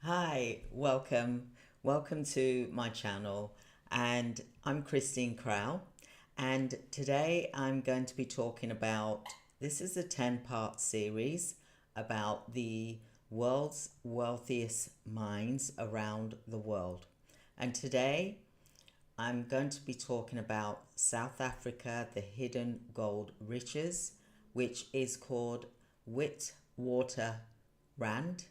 Hi, welcome to my channel, and I'm Christine Crow, and today I'm going to be talking about, this is a 10-part series about the world's wealthiest minds around the world. And today I'm going to be talking about South Africa, the hidden gold riches, which is called Witwatersrand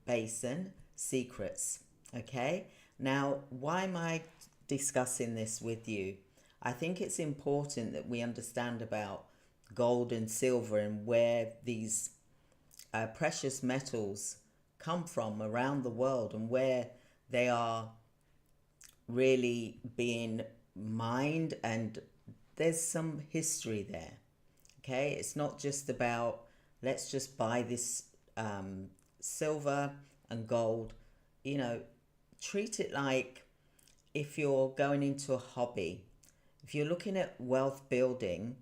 Basin secrets. Okay, now why am I discussing this with you? I think it's important that we understand about gold and silver and where these precious metals come from around the world and where they are really being mined, and there's some history there. Okay, it's not just about let's just buy this silver and gold. You know, treat it like if you're going into a hobby. If you're looking at wealth building,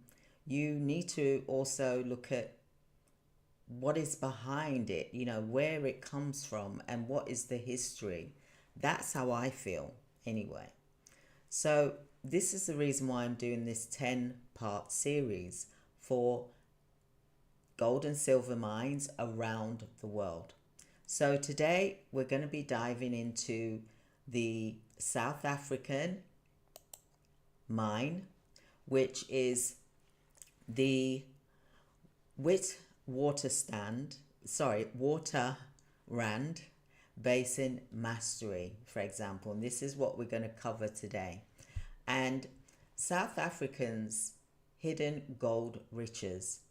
you need to also look at what is behind it, where it comes from and what is the history. That's how I feel anyway. So this is the reason why I'm doing this 10-part series for gold and silver mines around the world. So today we're going to be diving into the South African mine, which is the Witwatersrand Basin Mastery, for example. And this is what we're going to cover today. And South Africans' hidden gold riches.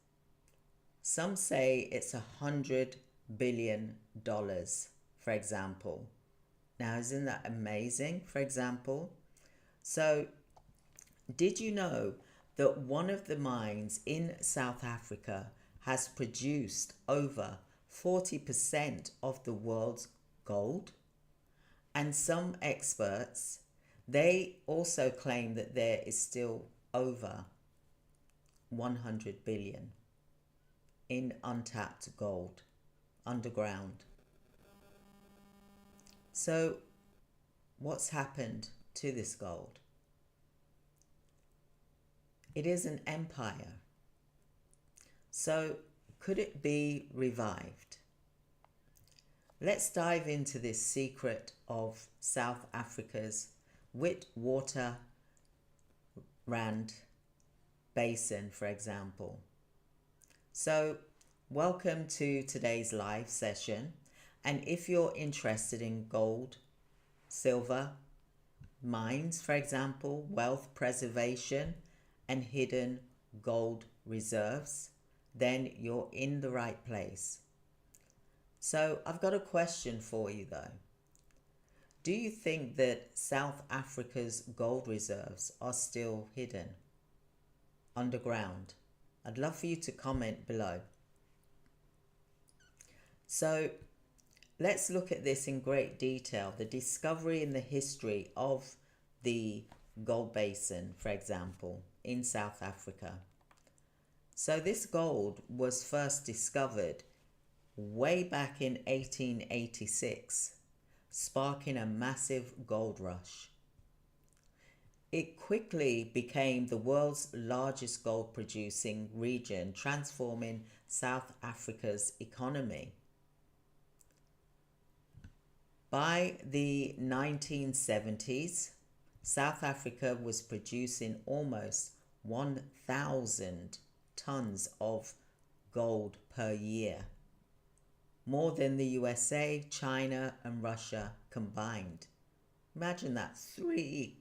Some say it's $100 billion, for example. Now, isn't that amazing, for example? So, did you know that one of the mines in South Africa has produced over 40% of the world's gold? And some experts, they also claim that there is still over 100 billion in untapped gold underground. So what's happened to this gold? It is an empire. So could it be revived? Let's dive into this secret of South Africa's Witwatersrand Basin, for example. So welcome to today's live session. And if you're interested in gold, silver, mines, for example, wealth preservation and hidden gold reserves, then you're in the right place. So I've got a question for you though. Do you think that South Africa's gold reserves are still hidden underground? I'd love for you to comment below. So let's look at this in great detail, the discovery and the history of the gold basin, for example, in South Africa. So this gold was first discovered way back in 1886, sparking a massive gold rush. It quickly became the world's largest gold producing region, transforming South Africa's economy. By the 1970s, South Africa was producing almost 1,000 tons of gold per year, more than the USA, China, and Russia combined. Imagine that, three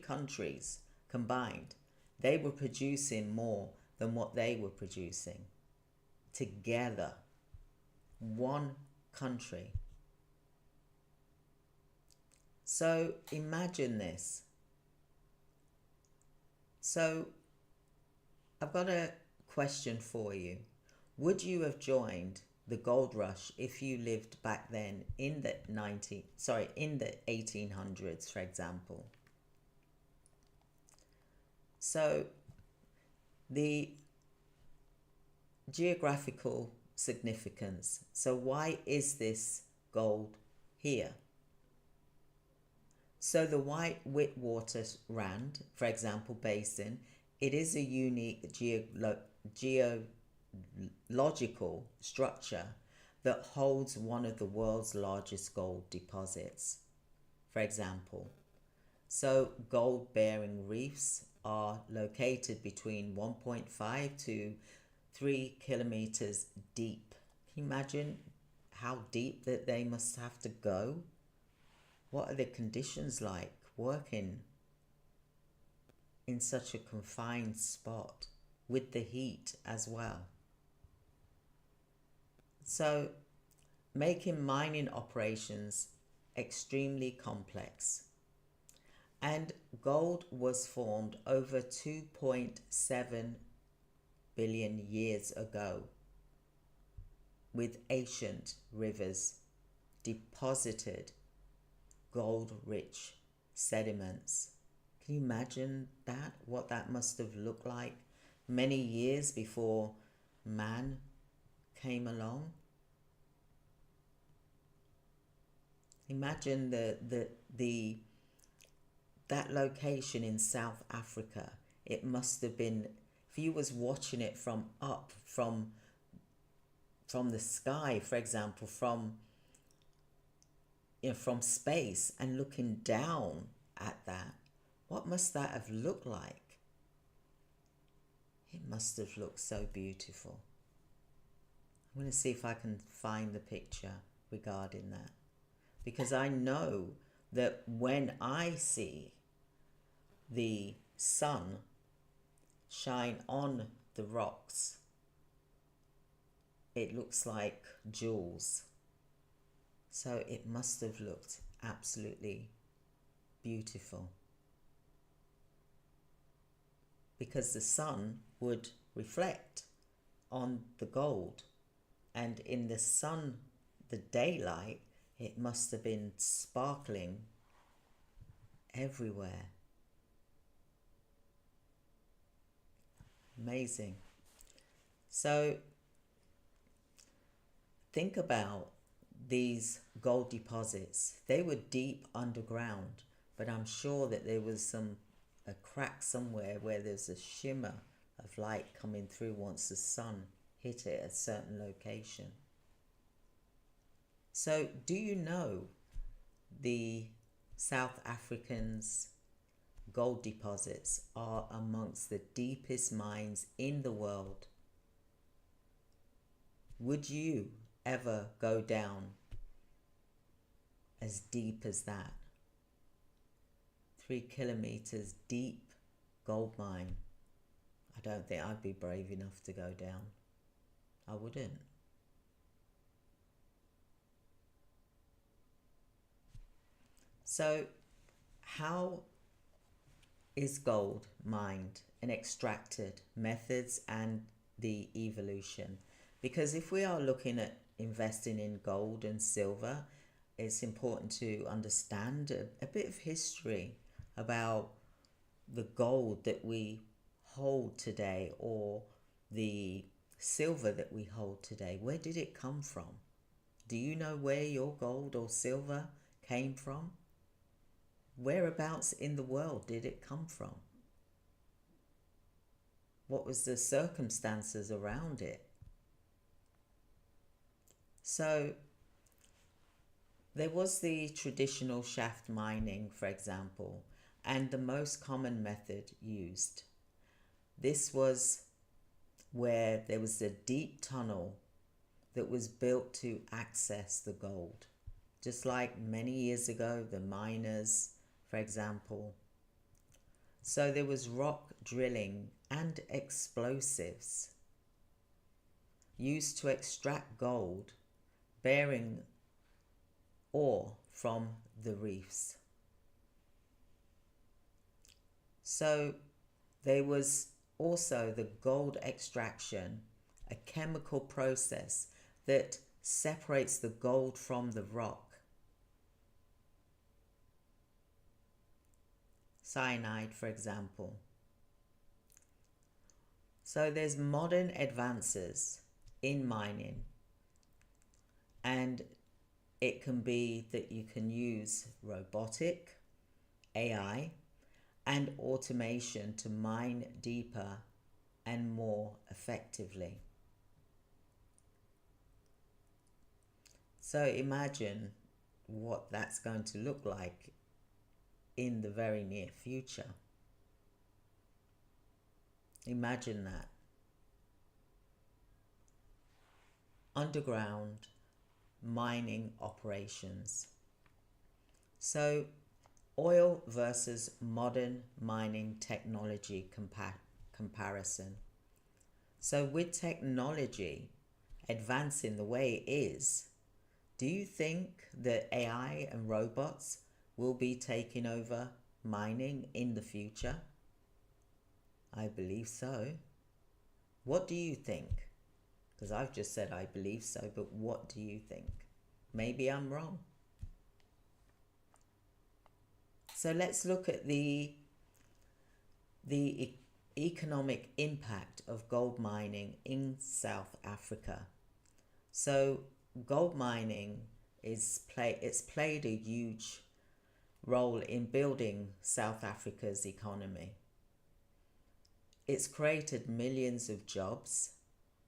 countries combined. They were producing more than what they were producing together. One country. So imagine this. So I've got a question for you. Would you have joined the gold rush if you lived back then in the 1800s, for example? So the geographical significance. So why is this gold here. So the Witwatersrand, for example, basin, it is a unique geological structure that holds one of the world's largest gold deposits, for example. So gold-bearing reefs are located between 1.5 to 3 kilometers deep. Can you imagine how deep that they must have to go? What are the conditions like working in such a confined spot with the heat as well? So making mining operations extremely complex. And gold was formed over 2.7 billion years ago with ancient rivers deposited gold-rich sediments. Can you imagine that? What that must have looked like many years before man came along? Imagine that location in South Africa. It must have been, if you was watching it from the sky, for example, from space, and looking down at that, what must that have looked like? It must have looked so beautiful. I'm going to see if I can find the picture regarding that, because I know that when I see the sun shine on the rocks, it looks like jewels. So it must have looked absolutely beautiful, because the sun would reflect on the gold, and in the sun, the daylight, it must have been sparkling everywhere. Amazing. So think about these gold deposits. They were deep underground, but I'm sure that there was a crack somewhere where there's a shimmer of light coming through once the sun hit it at a certain location. So do you know the South Africans' gold deposits are amongst the deepest mines in the world? Would you ever go down as deep as that? 3 kilometers deep gold mine. I don't think I'd be brave enough to go down. I wouldn't. So how is gold mined and extracted, methods and the evolution? Because if we are looking at investing in gold and silver, it's important to understand a bit of history about the gold that we hold today, or the silver that we hold today. Where did it come from? Do you know where your gold or silver came from? Whereabouts in the world did it come from? What was the circumstances around it? So there was the traditional shaft mining, for example, and the most common method used. This was where there was a deep tunnel that was built to access the gold. Just like many years ago, the miners, for example. So there was rock drilling and explosives used to extract gold bearing ore from the reefs. So there was also the gold extraction, a chemical process that separates the gold from the rock. Cyanide, for example. So there's modern advances in mining, and It can be that you can use robotic, AI, and automation to mine deeper and more effectively. So imagine what that's going to look like in the very near future. Imagine that. Underground mining operations. So, oil versus modern mining technology comparison. So, with technology advancing the way it is, do you think that AI and robots will be taking over mining in the future? I believe so. What do you think? Because I've just said I believe so, but what do you think? Maybe I'm wrong. So let's look at the economic impact of gold mining in South Africa. So gold mining it's played a huge role in building South Africa's economy. It's created millions of jobs,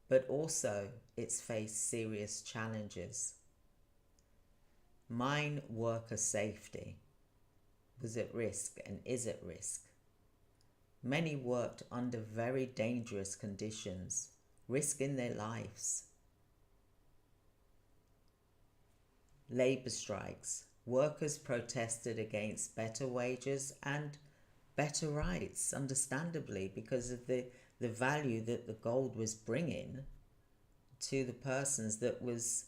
but also it's faced serious challenges. Mine worker safety was at risk and is at risk. Many worked under very dangerous conditions, risking their lives. Labour strikes. Workers protested against better wages and better rights, understandably, because of the value that the gold was bringing to the persons that was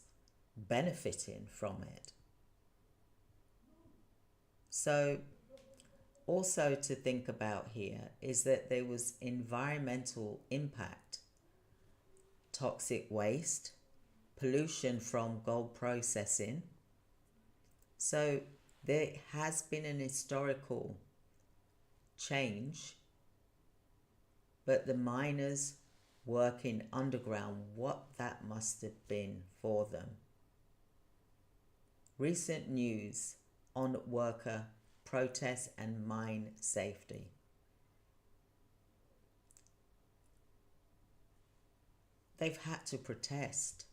benefiting from it. So also to think about here is that there was environmental impact, toxic waste, pollution from gold processing. So there has been an historical change, but the miners working underground, what that must have been for them. Recent news on worker protests and mine safety. They've had to protest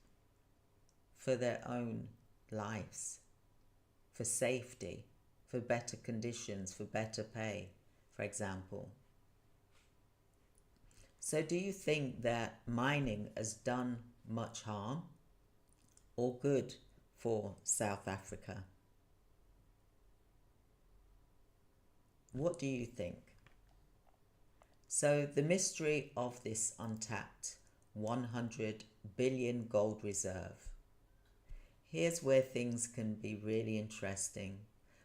for their own lives, for safety, for better conditions, for better pay, for example. So do you think that mining has done much harm or good for South Africa? What do you think? So the mystery of this untapped 100 billion gold reserve. Here's where things can be really interesting.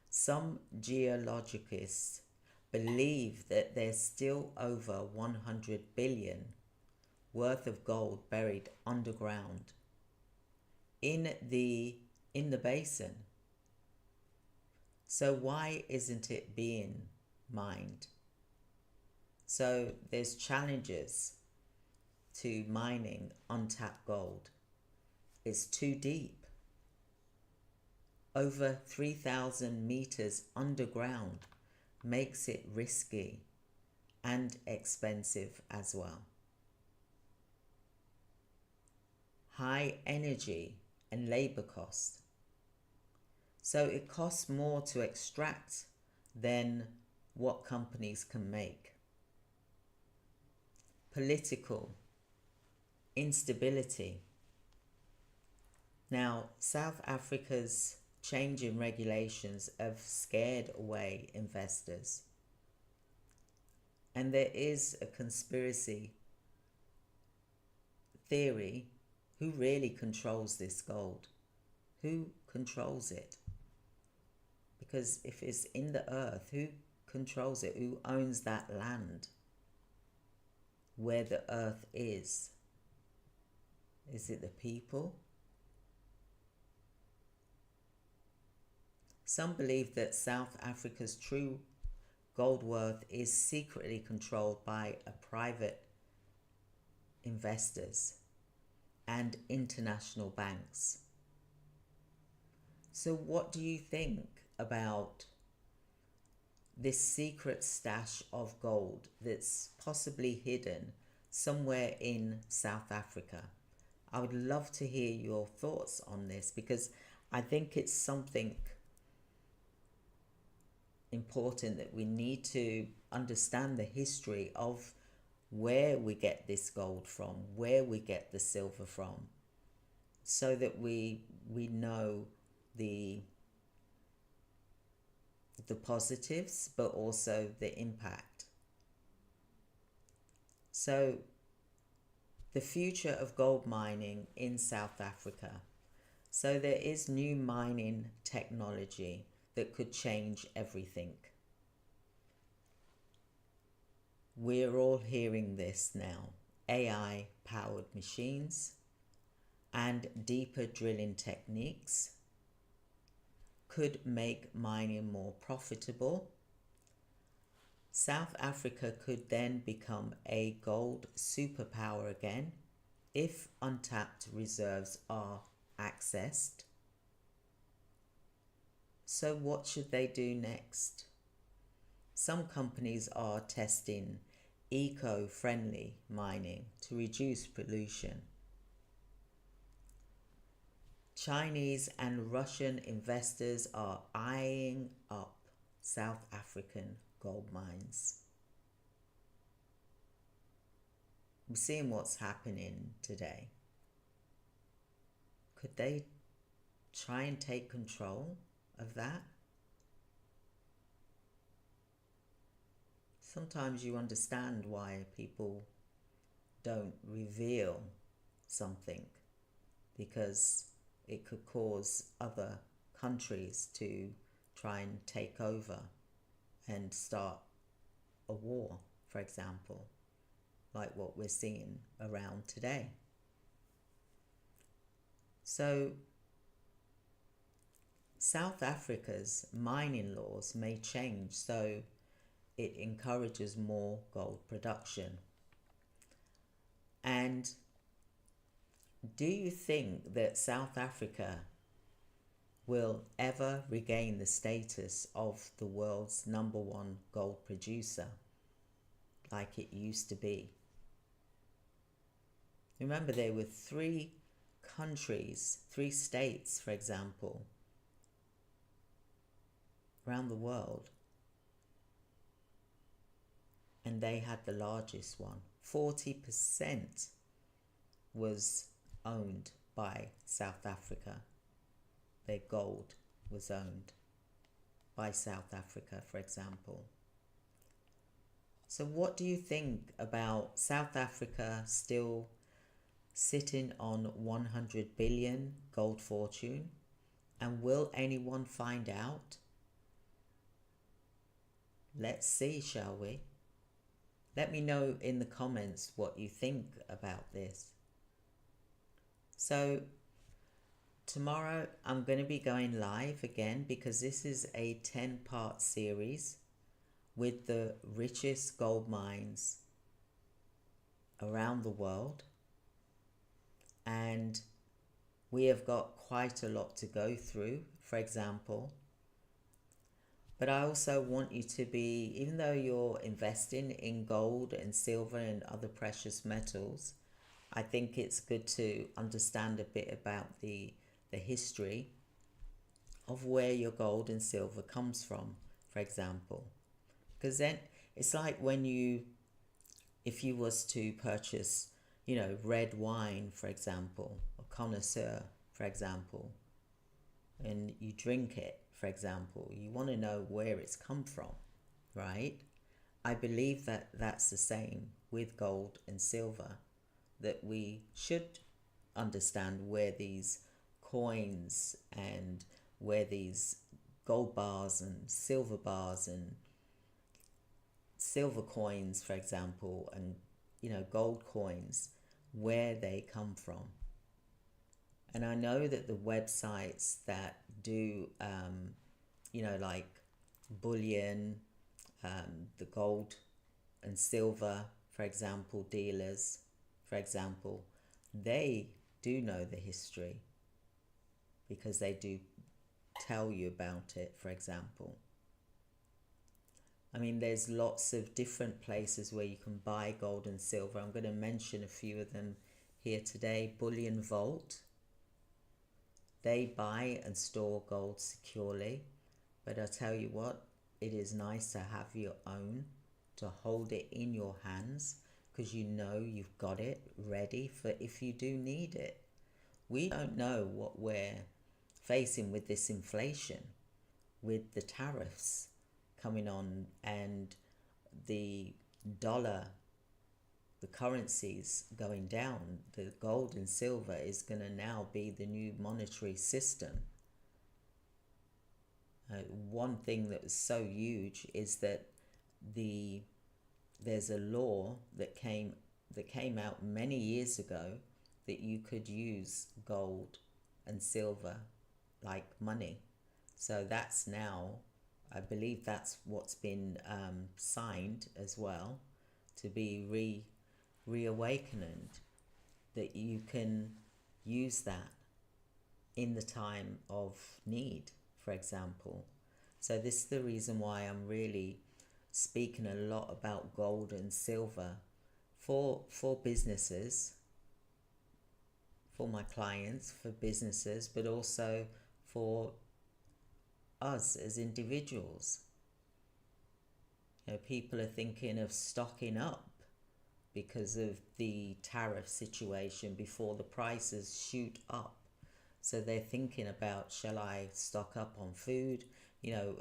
Some geologists believe that there's still over 100 billion worth of gold buried underground in the basin. So why isn't it being mined? So there's challenges to mining untapped gold. It's too deep. Over 3,000 meters underground makes it risky and expensive as well. High energy and labor costs. So it costs more to extract than what companies can make. Political instability. Now, South Africa's change in regulations have scared away investors. And there is a conspiracy theory. Who really controls this gold? Who controls it? Because if it's in the earth, who controls it? Who owns that land where the earth is? Is it the people? Some believe that South Africa's true gold worth is secretly controlled by a private investors and international banks. So, what do you think about this secret stash of gold that's possibly hidden somewhere in South Africa? I would love to hear your thoughts on this because I think it's something important that we need to understand the history of where we get this gold from, where we get the silver from, so that we know the positives but also the impact. So the future of gold mining in South Africa. So there is new mining technology that could change everything. We're all hearing this now. AI powered machines and deeper drilling techniques could make mining more profitable. South Africa could then become a gold superpower again if untapped reserves are accessed. So what should they do next? Some companies are testing eco-friendly mining to reduce pollution. Chinese and Russian investors are eyeing up South African gold mines. We're seeing what's happening today. Could they try and take control of that? Sometimes you understand why people don't reveal something, because it could cause other countries to try and take over and start a war, for example, like what we're seeing around today. So South Africa's mining laws may change so it encourages more gold production. And do you think that South Africa will ever regain the status of the world's #1 gold producer like it used to be? Remember, there were 3 countries, 3 states, for example, around the world, and they had the largest one. 40% was owned by South Africa. Their gold was owned by South Africa, for example. So what do you think about South Africa still sitting on 100 billion gold fortune? And will anyone find out? Let's see, shall we? Let me know in the comments what you think about this. So tomorrow I'm going to be going live again because this is a 10-part series with the richest gold mines around the world. And we have got quite a lot to go through, for example. But I also want you to be, even though you're investing in gold and silver and other precious metals, I think it's good to understand a bit about the history of where your gold and silver comes from, for example. Because then it's like if you was to purchase, red wine, for example, or connoisseur, for example, and you drink it, for example, you want to know where it's come from, right? I believe that that's the same with gold and silver, that we should understand where these coins and where these gold bars and silver bars and silver coins, for example, and gold coins, where they come from. And I know that the websites that do like bullion, the gold and silver, for example, dealers, for example, they do know the history because they do tell you about it, for example. I mean, there's lots of different places where you can buy gold and silver. I'm going to mention a few of them here today. Bullion Vault. They buy and store gold securely. But I tell you what, it is nice to have your own, to hold it in your hands, because you know you've got it ready for if you do need it. We don't know what we're facing with this inflation, with the tariffs coming on, and the dollar, the currencies going down. The gold and silver is going to now be the new monetary system. One thing that was so huge is that there's a law that came out many years ago that you could use gold and silver like money. So that's now, I believe that's what's been signed as well, to be reawakened, that you can use that in the time of need, for example. So this is the reason why I'm really speaking a lot about gold and silver for businesses, for my clients, for businesses, but also for us as individuals. You know, people are thinking of stocking up because of the tariff situation before the prices shoot up. So they're thinking about, shall I stock up on food? You know,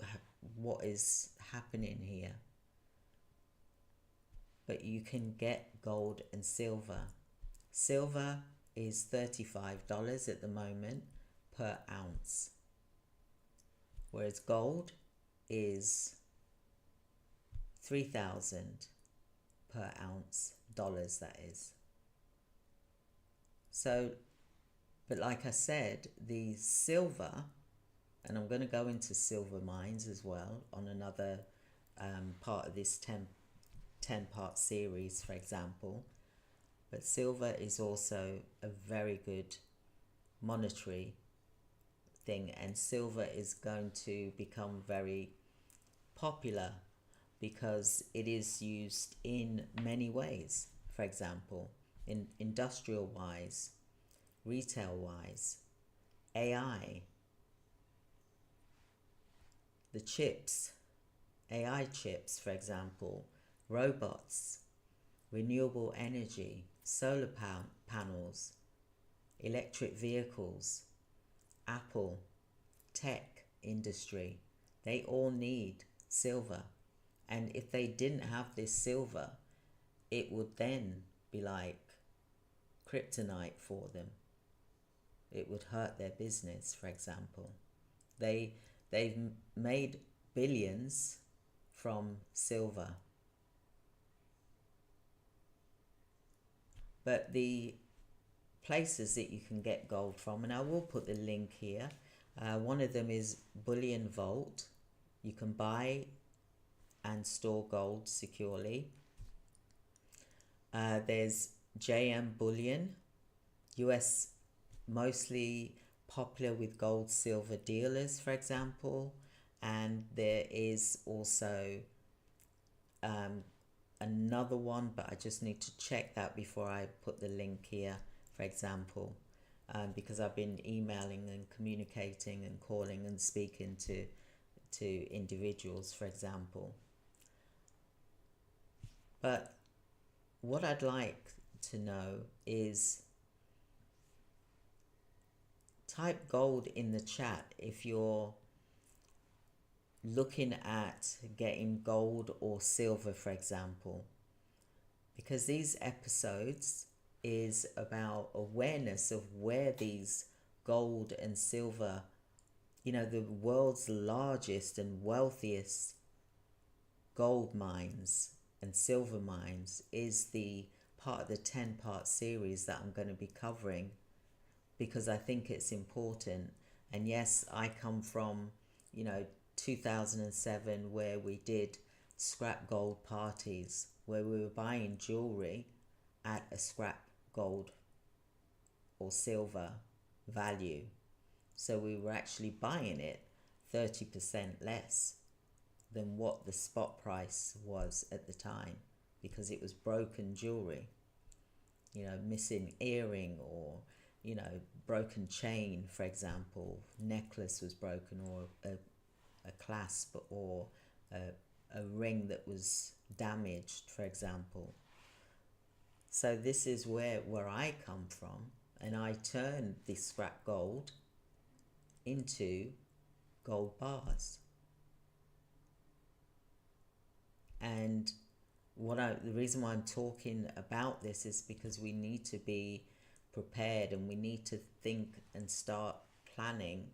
what is happening here? But you can get gold and silver. Silver is $35 at the moment per ounce, whereas gold is $3,000 per ounce, dollars that is. So, but like I said, the silver, and I'm going to go into silver mines as well on another part of this 10-part series, for example. But silver is also a very good monetary thing, and silver is going to become very popular because it is used in many ways. For example, in industrial wise, retail wise, AI, the chips, AI chips, for example, robots, renewable energy, solar panels, electric vehicles, Apple, tech industry, they all need silver. And if they didn't have this silver, it would then be like kryptonite for them. It would hurt their business, for example. They've made billions from silver. But the places that you can get gold from, and I will put the link here. One of them is Bullion Vault. You can buy and store gold securely. There's JM Bullion, US, mostly popular with gold silver dealers, for example. And there is also another one, but I just need to check that before I put the link here, for example, because I've been emailing and communicating and calling and speaking to individuals, for example. But what I'd like to know is, type gold in the chat if you're looking at getting gold or silver, for example, because these episodes is about awareness of where these gold and silver, you know, the world's largest and wealthiest gold mines and silver mines is the part of the 10-part series that I'm going to be covering, because I think it's important. And yes, I come from, 2007, where we did scrap gold parties, where we were buying jewelry at a scrap gold or silver value. So we were actually buying it 30% less than what the spot price was at the time, because it was broken jewelry, missing earring, or broken chain, for example, necklace was broken, or a clasp, or a ring that was damaged, for example. So this is where I come from, and I turned the scrap gold into gold bars. And the reason why I'm talking about this is because we need to be prepared, and we need to think and start planning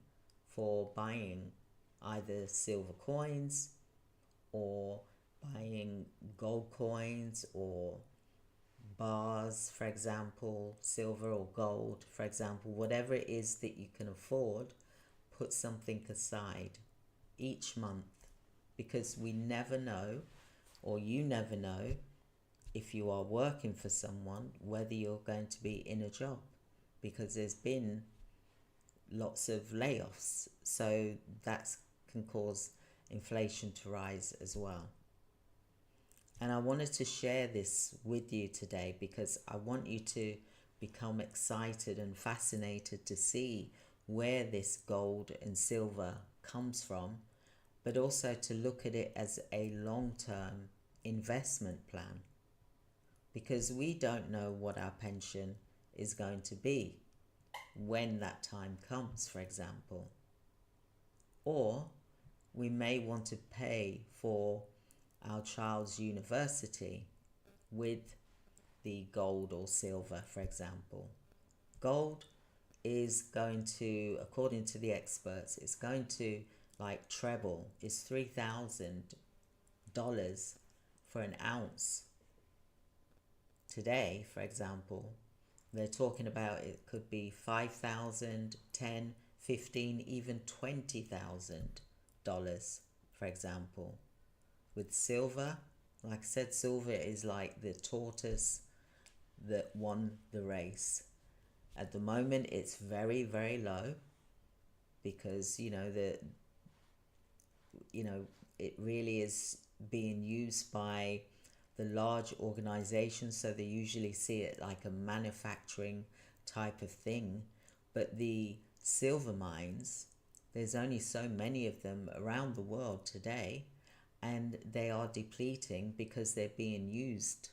for buying either silver coins, or buying gold coins, or bars, for example, silver or gold, for example, whatever it is that you can afford. Put something aside each month, because we never know, or you never know, if you are working for someone, whether you're going to be in a job, because there's been lots of layoffs. So that can cause inflation to rise as well. And I wanted to share this with you today because I want you to become excited and fascinated to see where this gold and silver comes from, but also to look at it as a long-term investment plan, because we don't know what our pension is going to be when that time comes, for example. Or we may want to pay for our child's university with the gold or silver, for example. Gold is going to, according to the experts, it's going to like treble. It's $3,000 for an ounce. Today, for example, they're talking about it could be 5,000, 10, 15, even $20,000, for example. With silver, like I said, silver is like the tortoise that won the race. At the moment, it's very, very low, because it really is being used by the large organizations, so they usually see it like a manufacturing type of thing. But the silver mines, there's only so many of them around the world today, and they are depleting because they're being used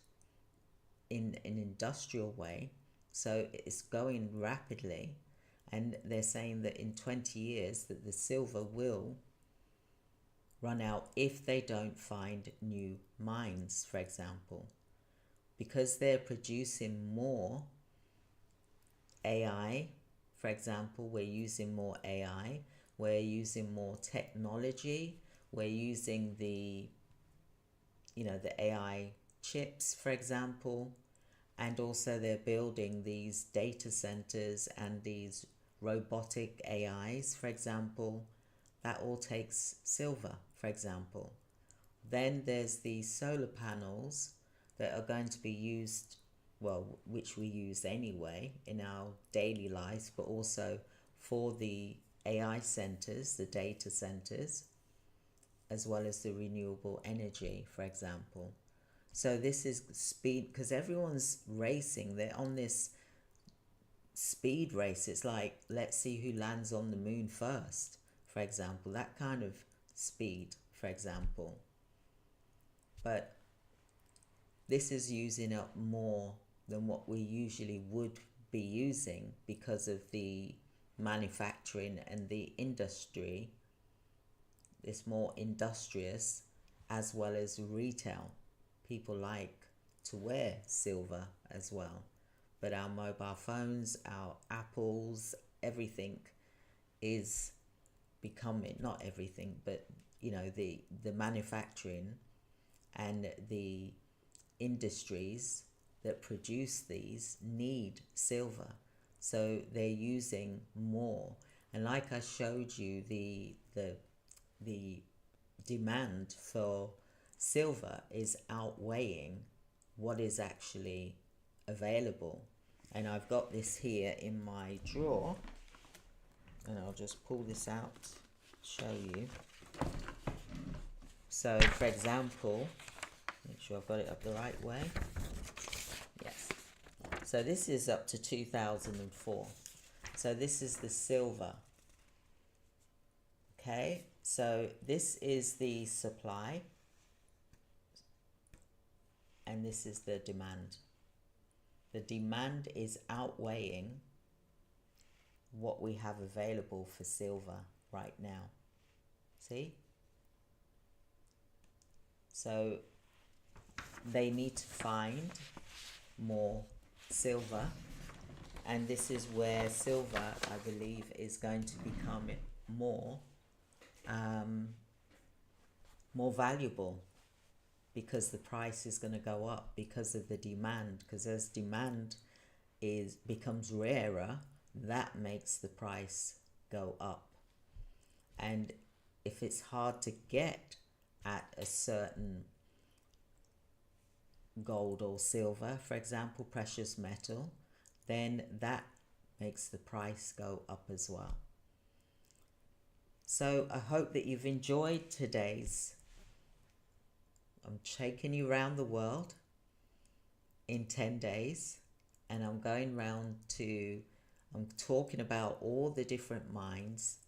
in an industrial way. So it's going rapidly, and they're saying that in 20 years that the silver will run out if they don't find new mines, for example, because they're producing more AI. For example, we're using more AI, we're using more technology, we're using the AI chips, for example, and also they're building these data centers and these robotic AIs, for example. That all takes silver, for example. Then there's the solar panels that are going to be used, well, which we use anyway in our daily lives, but also for the AI centers, the data centers, as well as the renewable energy, for example. So this is speed, because everyone's racing. They're on this speed race. It's like, let's see who lands on the moon first, for example. That kind of speed, for example. But this is using up more than what we usually would be using because of the manufacturing and the industry. It's more industrious, as well as retail. People like to wear silver as well. But our mobile phones, our Apples, everything is becoming, not everything, but the manufacturing and the industries that produce these need silver, so they're using more. And like I showed you, the demand for silver is outweighing what is actually available. And I've got this here in my drawer, and I'll just pull this out. show you. So for example, make sure I've got it up the right way. Yes. So this is up to 2004. So this is the silver. Okay, so this is the supply and this is the demand. The demand is outweighing what we have available for silver right now. See? So they need to find more silver, and this is where silver, I believe, is going to become more valuable, because the price is going to go up because of the demand. Because as demand becomes rarer, that makes the price go up. And if it's hard to get at a certain gold or silver, for example, precious metal, then that makes the price go up as well. So I hope that you've enjoyed today's. I'm taking you around the world in 10 days, and I'm going round I'm talking about all the different mines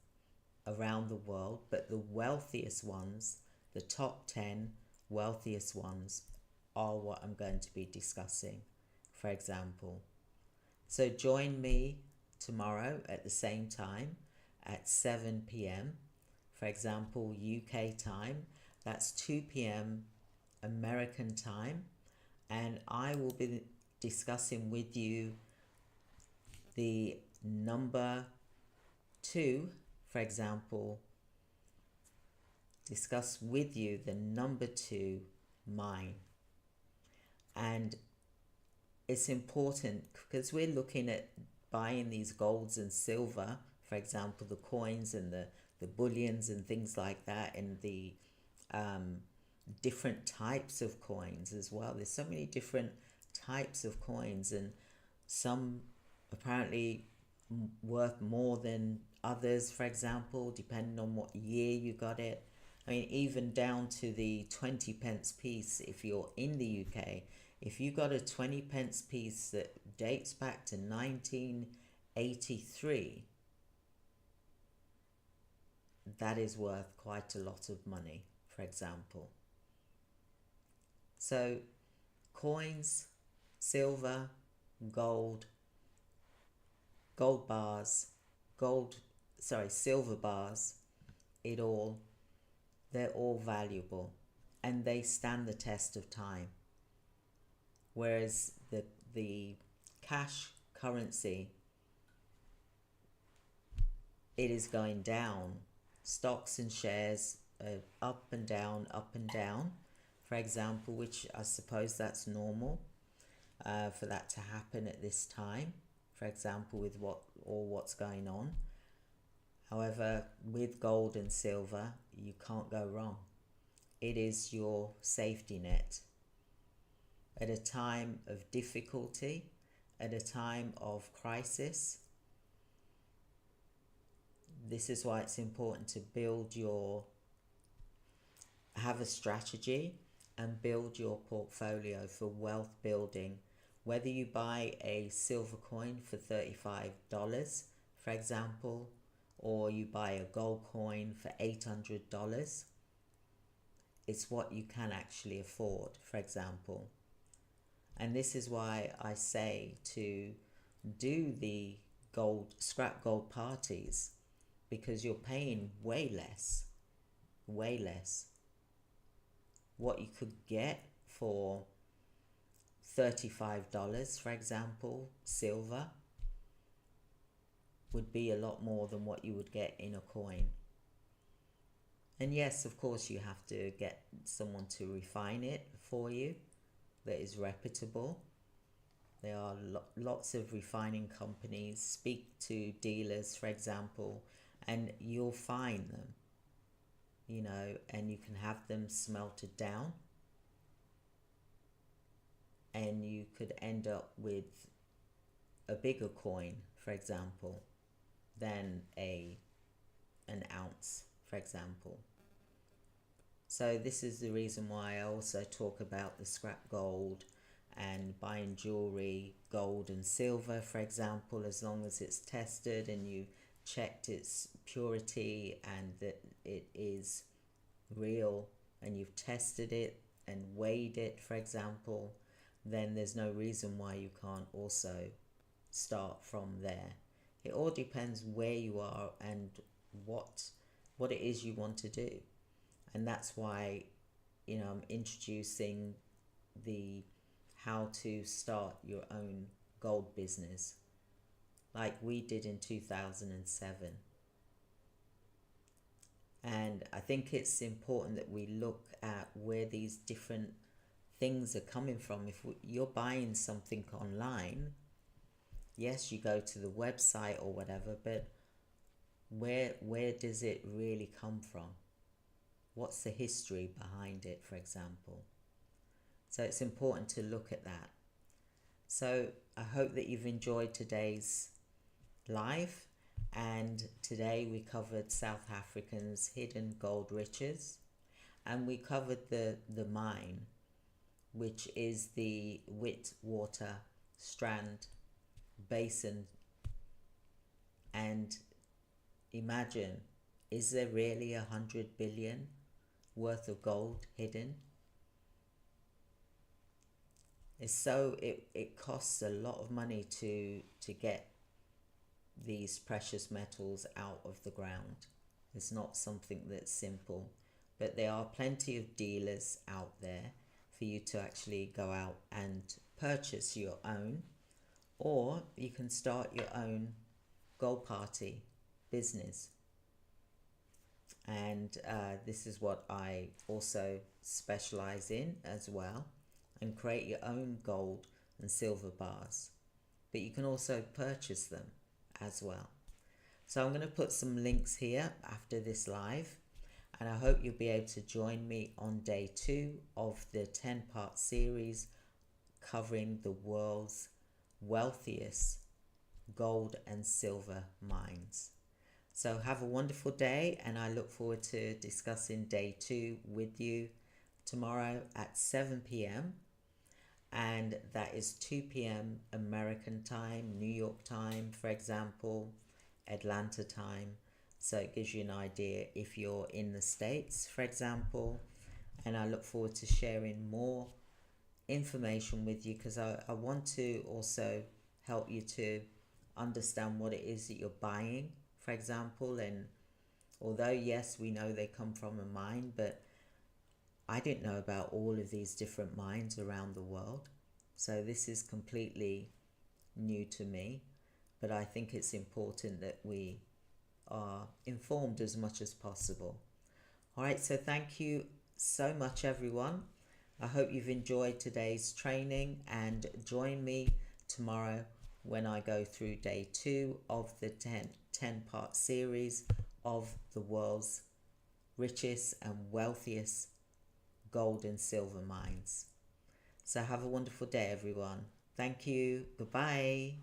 around the world, but the wealthiest ones, the top 10 wealthiest ones, are what I'm going to be discussing, for example. So join me tomorrow at the same time at 7 p.m. For example, UK time, that's 2 p.m. American time, and I will be discussing with you the number 2, for example, discuss with you the number 2 mine. And it's important because we're looking at buying these golds and silver, for example, the coins and the bullions and things like that, and the different types of coins as well. There's so many different types of coins, and some apparently worth more than others, for example, depending on what year you got it. I mean, even down to the 20 pence piece, if you're in the UK, if you got a 20 pence piece that dates back to 1983, that is worth quite a lot of money, for example. So coins, silver, gold bars, silver bars, they're all valuable, and they stand the test of time. Whereas the cash currency, it is going down. Stocks and shares are up and down, for example, which I suppose that's normal for that to happen at this time, for example, with what's going on. However, with gold and silver, you can't go wrong. It is your safety net. At a time of difficulty, at a time of crisis, this is why it's important to have a strategy and build your portfolio for wealth building. Whether you buy a silver coin for $35, for example, or you buy a gold coin for $800, it's what you can actually afford, for example. And this is why I say to do the scrap gold parties, because you're paying way less. What you could get for $35, for example, silver, would be a lot more than what you would get in a coin. And yes, of course, you have to get someone to refine it for you that is reputable. There are lots of refining companies. Speak to dealers, for example, and you'll find them, and you can have them smelted down, and you could end up with a bigger coin, for example, than an ounce, for example. So this is the reason why I also talk about the scrap gold and buying jewelry, gold and silver, for example, as long as it's tested and you checked its purity and that it is real and you've tested it and weighed it, for example, then there's no reason why you can't also start from there. It all depends where you are and what it is you want to do. And that's why, I'm introducing the how to start your own gold business like we did in 2007. And I think it's important that we look at where these different things are coming from. If you're buying something online, yes, you go to the website or whatever, but where does it really come from? What's the history behind it, for example? So it's important to look at that. So I hope that you've enjoyed today's live. And today we covered South Africa's hidden gold riches. And we covered the mine, which is the Witwatersrand Basin. And imagine, is there really 100 billion worth of gold hidden? It costs a lot of money to get these precious metals out of the ground. It's not something that's simple, but there are plenty of dealers out there for you to actually go out and purchase your own, or you can start your own gold party business. And this is what I also specialize in as well, and create your own gold and silver bars. But you can also purchase them as well. So I'm going to put some links here after this live, and I hope you'll be able to join me on day 2 of the 10-part series covering the world's wealthiest gold and silver mines. So have a wonderful day, and I look forward to discussing day 2 with you tomorrow at 7 p.m. And that is 2 p.m. American time, New York time, for example, Atlanta time. So it gives you an idea if you're in the States, for example. And I look forward to sharing more information with you, because I want to also help you to understand what it is that you're buying, for example. And although, yes, we know they come from a mine, but I didn't know about all of these different mines around the world. So this is completely new to me, but I think it's important that we are informed as much as possible. All right, so thank you so much, everyone. I hope you've enjoyed today's training, and join me tomorrow when I go through day 2 of the 10-part series of the world's richest and wealthiest gold and silver mines. So have a wonderful day, everyone. Thank you. Goodbye.